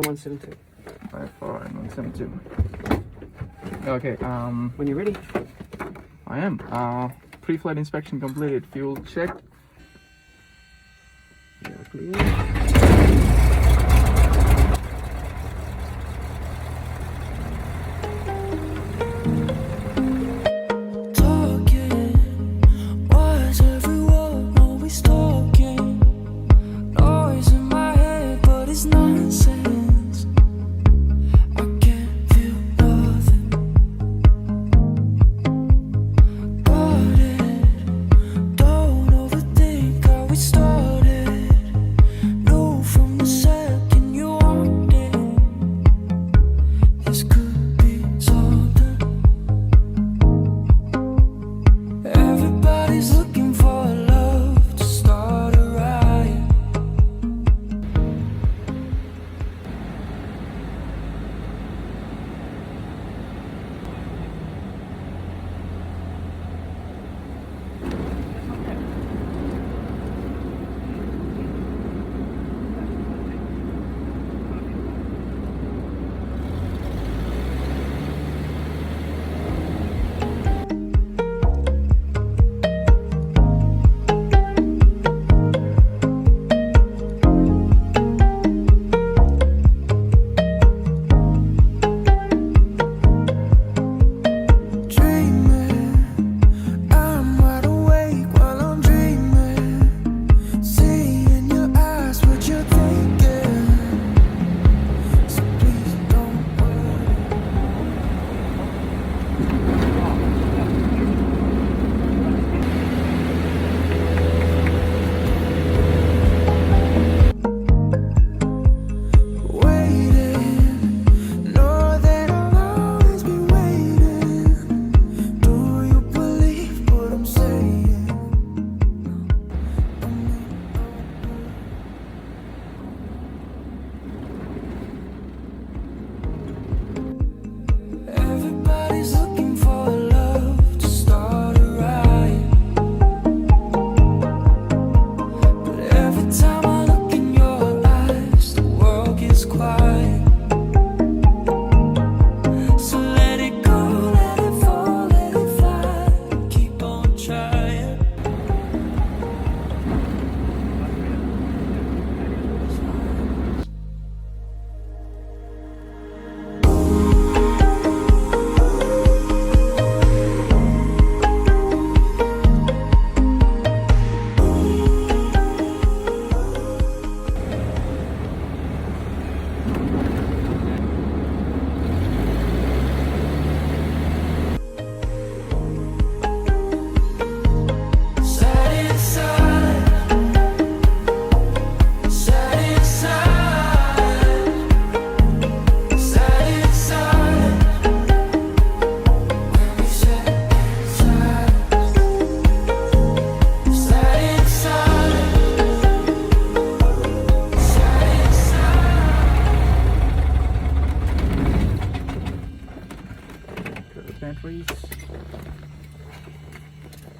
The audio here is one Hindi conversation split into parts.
172. 54172. Okay, When you're ready. I am. Pre-flight inspection completed. Fuel check. Yeah, clear.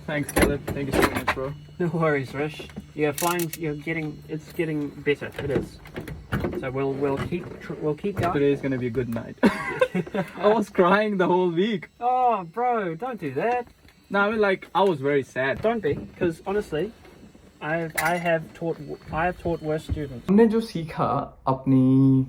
Thanks, Caleb. Thank you so much, bro. No worries, Rish. Yeah, flying. It's getting better. It is. So we'll keep going. Today is gonna be a good night. I was crying the whole week. Oh, bro, don't do that. No, I mean, like, I was very sad. Don't be, because honestly, I have taught worse students. हमने जो सीखा अपनी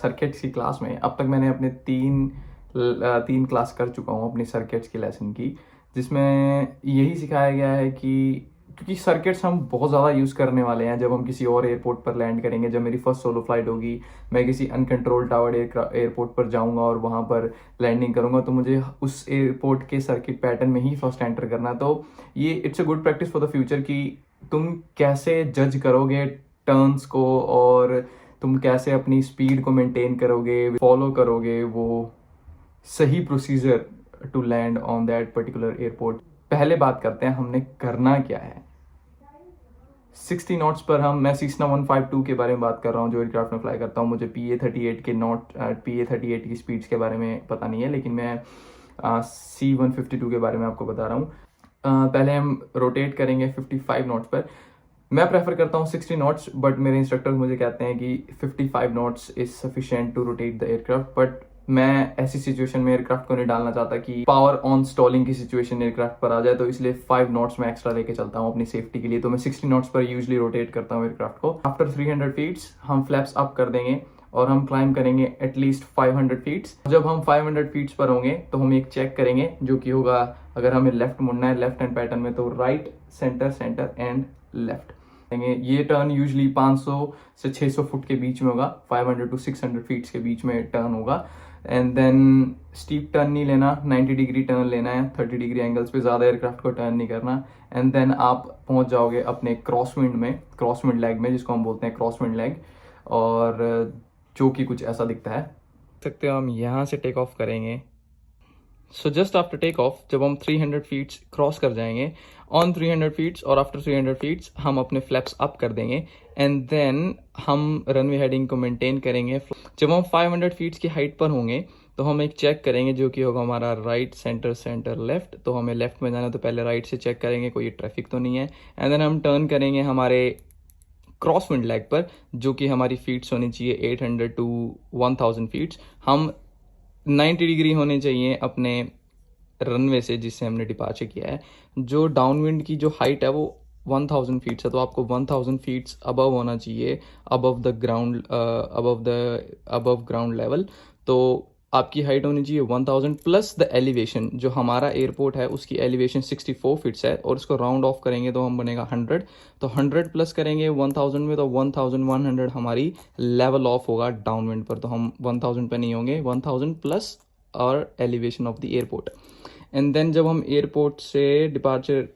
सर्किट्स की क्लास में, अब तक मैंने अपने तीन क्लास कर चुका हूँ अपनी सर्किट्स की लेसन की, जिसमें यही सिखाया गया है कि क्योंकि सर्किट्स हम बहुत ज़्यादा यूज़ करने वाले हैं जब हम किसी और एयरपोर्ट पर लैंड करेंगे। जब मेरी फर्स्ट सोलो फ्लाइट होगी, मैं किसी अनकंट्रोल टावर्ड एयरपोर्ट पर जाऊंगा और वहाँ पर लैंडिंग करूंगा, तो मुझे उस एयरपोर्ट के सर्किट पैटर्न में ही फर्स्ट एंटर करना। तो ये it's a good practice for the future कि तुम कैसे जज करोगे टर्न्स को और तुम कैसे अपनी स्पीड को मेंटेन करोगे, फॉलो करोगे वो सही procedure to land on that particular airport. पहले बात करते हैं हमने करना क्या है। 60 नॉट्स पर मैं Cessna 152 के बारे में बात कर रहा हूँ जो एयरक्राफ्ट में फ्लाई करता हूँ। मुझे PA-38 की स्पीड्स के बारे में पता नहीं है, लेकिन मैं C-152 के बारे में आपको बता रहा हूँ। पहले हम रोटेट करेंगे 55 नॉट्स पर। मैं प्रेफर करता हूँ 60 नॉट्स, बट मेरे इंस्ट्रक्टर्स मुझे कहते हैं कि 55 knots is sufficient to rotate the aircraft. But मैं ऐसी सिचुएशन में एयरक्राफ्ट को नहीं डालना चाहता कि पावर ऑन स्टॉलिंग की सिचुएशन एयरक्राफ्ट पर आ जाए, तो इसलिए 5 नॉट्स में एक्स्ट्रा लेके चलता हूँ अपनी सेफ्टी के लिए। तो मैं 60 नॉट्स पर यूजली रोटेट करता हूँ एयरक्राफ्ट को। आफ्टर 300 फीट्स हम फ्लैप्स अप कर देंगे और हम क्लाइंब करेंगे एटलीस्ट 500 फीट्स। जब हम 500 फीट्स पर होंगे तो हम एक चेक करेंगे, जो कि होगा अगर हमें लेफ्ट मुड़ना है लेफ्ट हैंड पैटर्न में तो right, centre, centre and left. ये टर्न यूजली 500 से 600 फुट के बीच में होगा, 500 टू 600 फीट्स के बीच में टर्न होगा। एंड देन स्टीप टर्न नहीं लेना, 90 डिग्री टर्न लेना है, 30 डिग्री एंगल्स पे ज़्यादा एयरक्राफ्ट को टर्न नहीं करना। एंड देन आप पहुंच जाओगे अपने क्रॉस विंड में, क्रॉस विंड लेग में, जिसको हम बोलते हैं क्रॉस विंड लेग, और जो कि कुछ ऐसा दिखता है। सकते हो हम यहाँ से टेक ऑफ करेंगे। So just after take off जब हम 300 फीट्स क्रॉस कर जाएंगे, ऑन 300 फीट्स और आफ्टर 300 फीट्स हम अपने फ्लैप्स अप कर देंगे एंड देन हम रनवे हेडिंग को मेंटेन करेंगे। जब हम 500 फीट्स की हाइट पर होंगे तो हम एक चेक करेंगे, जो कि होगा हमारा राइट, सेंटर, सेंटर, लेफ्ट। तो हमें लेफ्ट में जाना है तो पहले राइट से चेक करेंगे कोई ट्रैफिक तो नहीं है। एंड देन हम टर्न करेंगे हमारे क्रॉस विंड लेग पर, जो कि हमारी फीट्स होनी चाहिए 800 टू 1000 फीट्स। हम 90 डिग्री होने चाहिए अपने रनवे से जिससे हमने डिपार्चर किया है। जो डाउनविंड की जो हाइट है वो 1000 फीट्स है, तो आपको 1000 फीट्स अबव होना चाहिए, above the ground, above ground level. तो आपकी हाइट होनी चाहिए 1000 प्लस द एलिवेशन। जो हमारा एयरपोर्ट है उसकी एलिवेशन 64 फीट्स है और उसको राउंड ऑफ करेंगे तो हम बनेगा 100। तो 100 प्लस करेंगे 1000 में तो 1100 हमारी लेवल ऑफ होगा डाउनविंड पर। तो हम 1000 पे नहीं होंगे, 1000 प्लस और elevation of the airport. And then जब हम एयरपोर्ट से डिपार्चर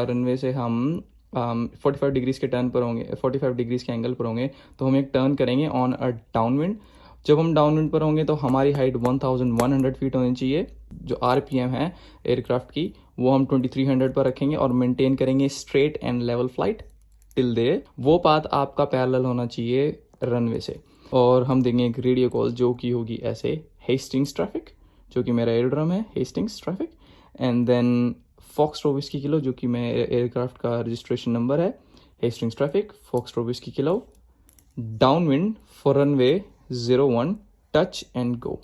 रनवे से हम 45 डिग्रीज के टर्न पर होंगे, 45 डिग्रीज के एंगल पर होंगे, तो हम एक टर्न करेंगे ऑन अ डाउनविंड। जब हम डाउनविंड पर होंगे तो हमारी हाइट 1100 फीट होनी चाहिए। जो आरपीएम है एयरक्राफ्ट की वो हम 2300 पर रखेंगे और मेंटेन करेंगे straight and level flight till there. वो पाथ आपका पैरेलल होना चाहिए रनवे से। और हम देंगे एक रेडियो कॉल जो कि होगी ऐसे, हेस्टिंग्स ट्रैफिक, जो कि मेरा एयरड्रम है, Hastings traffic. And then foxtrot whiskey kilo, जो कि मेरे एयरक्राफ्ट का रजिस्ट्रेशन नंबर है, Hastings traffic foxtrot whiskey kilo, downwind for runway 01, touch and go.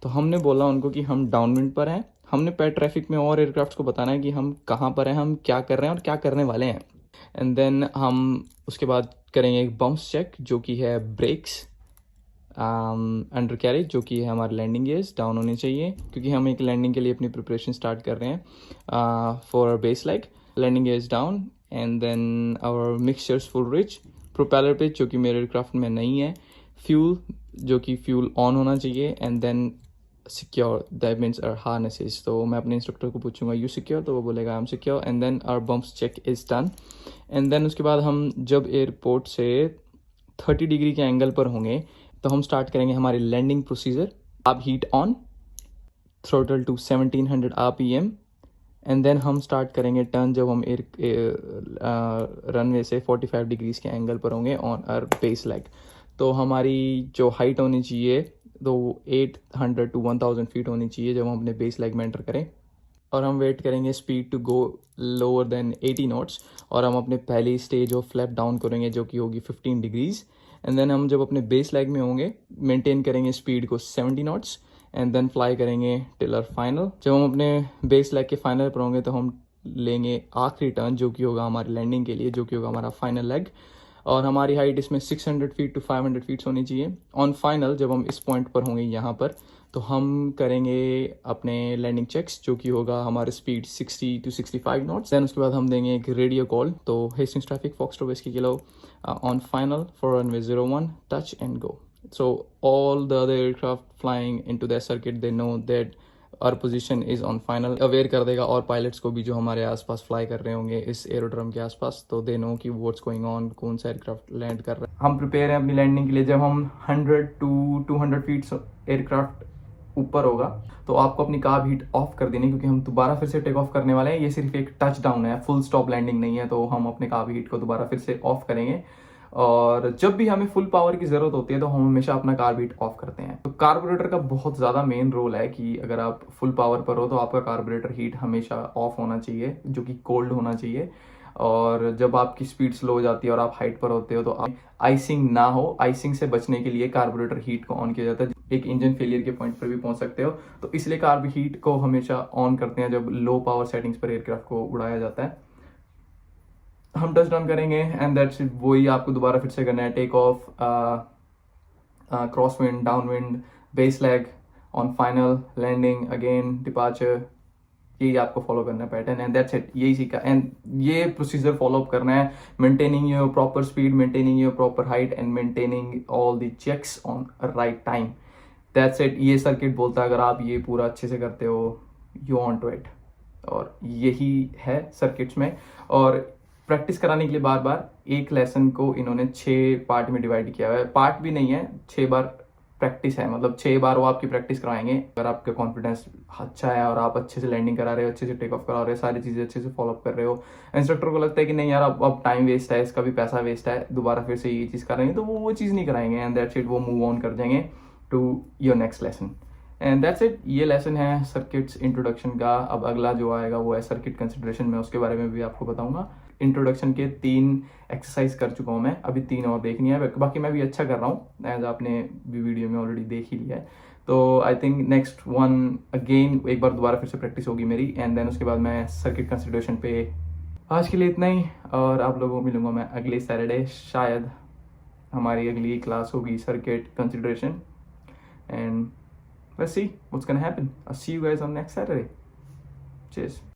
तो हमने बोला उनको कि हम डाउनविंड पर हैं। हमने पैर ट्रैफिक में और एयरक्राफ्ट को बताना है कि हम कहाँ पर हैं, हम क्या कर रहे हैं और क्या करने वाले हैं। एंड देन हम उसके बाद करेंगे एक बम्प्स चेक, जो कि है ब्रेक्स, अंडर कैरेज, जो कि है हमारे लैंडिंग गेयर्स डाउन होने चाहिए, क्योंकि हम एक लैंडिंग के लिए अपनी प्रिपरेशन स्टार्ट कर रहे हैं for base leg. Landing gears down and then our mixtures full rich, propeller pitch जो कि मेरे एयरक्राफ्ट में नहीं है, फ्यूल जो कि फ्यूल ऑन होना चाहिए, and then secure, that means our harnesses. तो मैं अपने इंस्ट्रक्टर को पूछूंगा यू सिक्योर, तो वो बोलेगा I am secure, and then our bumps check is done. And then उसके बाद हम जब एयरपोर्ट से 30 डिग्री के एंगल पर होंगे तो हम स्टार्ट करेंगे हमारी लैंडिंग प्रोसीजर। आप heat on, throttle to 1700 RPM, and then हम स्टार्ट करेंगे टर्न जब हम रनवे से 45 डिग्रीज के एंगल पर होंगे ऑन आवर बेस लेग। तो हमारी जो हाइट होनी चाहिए तो 800 टू 1000 फीट होनी चाहिए जब हम अपने बेस लेग में एंटर करें। और हम वेट करेंगे speed to go lower than 80 knots, और हम अपने पहली स्टेज ऑफ फ्लैप डाउन करेंगे जो कि होगी 15 डिग्रीज। एंड देन हम जब अपने बेस लेग में होंगे मेंटेन करेंगे स्पीड को 70 नॉट्स, एंड देन फ्लाई करेंगे टिल आवर फाइनल। जब हम अपने बेस लेग के फाइनल पर होंगे तो हम लेंगे आखिरी टर्न, जो कि होगा हमारी लैंडिंग के लिए, जो कि होगा हमारा फाइनल लेग। और हमारी हाइट इसमें 600 फीट टू 500 फीट्स होनी चाहिए। ऑन फाइनल जब हम इस पॉइंट पर होंगे यहाँ पर, तो हम करेंगे अपने लैंडिंग चेक्स, जो कि होगा हमारे स्पीड 60 टू 65 नॉट्स। देन उसके बाद हम देंगे एक रेडियो कॉल, तो Hastings traffic foxtrot whiskey kilo on final for runway 01, touch and go. So all the other aircraft flying into that circuit, they know that our position is on final। Aware कर देगा और पायलट्स को भी जो हमारे आसपास फ्लाई कर रहे होंगे इस एरोड्रम के आसपास, तो दे नो कि व्हाट्स गोइंग ऑन, कौन सा एयरक्राफ्ट लैंड कर रहा है। हम प्रिपेयर हैं अपनी लैंडिंग के लिए। जब हम 100 टू 200 फीट एयरक्राफ्ट ऊपर होगा तो आपको अपनी कार हीट ऑफ कर देनी, क्योंकि हम दोबारा फिर से टेक ऑफ करने वाले हैं। ये सिर्फ एक टच डाउन है, फुल स्टॉप लैंडिंग नहीं है। तो हम अपने कार हीट को दोबारा फिर से ऑफ करेंगे, और जब भी हमें फुल पावर की जरूरत होती है तो हम हमेशा अपना कार्बोरेटर ऑफ करते हैं। तो कार्बोरेटर का बहुत ज़्यादा मेन रोल है कि अगर आप फुल पावर पर हो तो आपका कार्बोरेटर हीट हमेशा ऑफ होना चाहिए, जो कि कोल्ड होना चाहिए। और जब आपकी स्पीड स्लो हो जाती है और आप हाइट पर होते हो तो आइसिंग ना हो, आइसिंग से बचने के लिए कार्बोरेटर हीट को ऑन किया जाता है। एक इंजन फेलियर के पॉइंट पर भी पहुंच सकते हो, तो इसलिए कार्ब हीट को हमेशा ऑन करते हैं जब लो पावर सेटिंग्स पर एयरक्राफ्ट को उड़ाया जाता है। हम टच डाउन करेंगे एंड दैट्स इट। वही आपको दोबारा फिर से करना है, take off, cross wind, down wind, base leg, on final, landing, again departure. यही आपको फॉलो करना है पैटर्न एंड दैट्स इट। यही सीखा एंड ये प्रोसीजर फॉलो अप करना है, maintaining your proper speed, maintaining your proper height and maintaining all the checks on right time. That's it. ये सर्किट बोलता है अगर आप ये पूरा अच्छे से करते हो यू ऑन टू इट। और यही है सर्किट्स में। और प्रैक्टिस कराने के लिए बार बार एक लेसन को इन्होंने 6 पार्ट में डिवाइड किया हुआ है। पार्ट भी नहीं है, 6 बार प्रैक्टिस है, मतलब 6 बार वो आपकी प्रैक्टिस कराएंगे। अगर आपका कॉन्फिडेंस अच्छा है और आप अच्छे से लैंडिंग करा रहे हो, अच्छे से टेक ऑफ करा रहे हो, सारी चीज़ें अच्छे से फॉलो अप कर रहे हो, इंस्ट्रक्टर को लगता है कि नहीं यार अब टाइम वेस्ट है, इसका भी पैसा वेस्ट है, दोबारा फिर से ये चीज़ कराएंगे, तो वो चीज़ नहीं कराएंगे एंड दैट्स इट। वो मूव ऑन कर जाएंगे to your next lesson and that's it. ये लेसन है सर्किट्स इंट्रोडक्शन का। अब अगला जो आएगा वो है सर्किट कंसिडरेशन में, उसके बारे में भी आपको बताऊंगा। इंट्रोडक्शन के 3 एक्सरसाइज कर चुका हूँ मैं, अभी 3 और देखनी है, बाकी मैं भी अच्छा कर रहा हूँ एज आपने भी वीडियो में ऑलरेडी देख ही लिया है। तो I think next one again एक बार दोबारा फिर से प्रैक्टिस होगी मेरी एंड देन उसके बाद मैं सर्किट कंसिडरेशन पे। आज के लिए इतना ही और आप लोगों को मिलूंगा मैं अगले सैटरडे। शायद हमारी अगली क्लास होगी circuit consideration and let's see what's gonna happen. I'll see you guys on next Saturday. Cheers.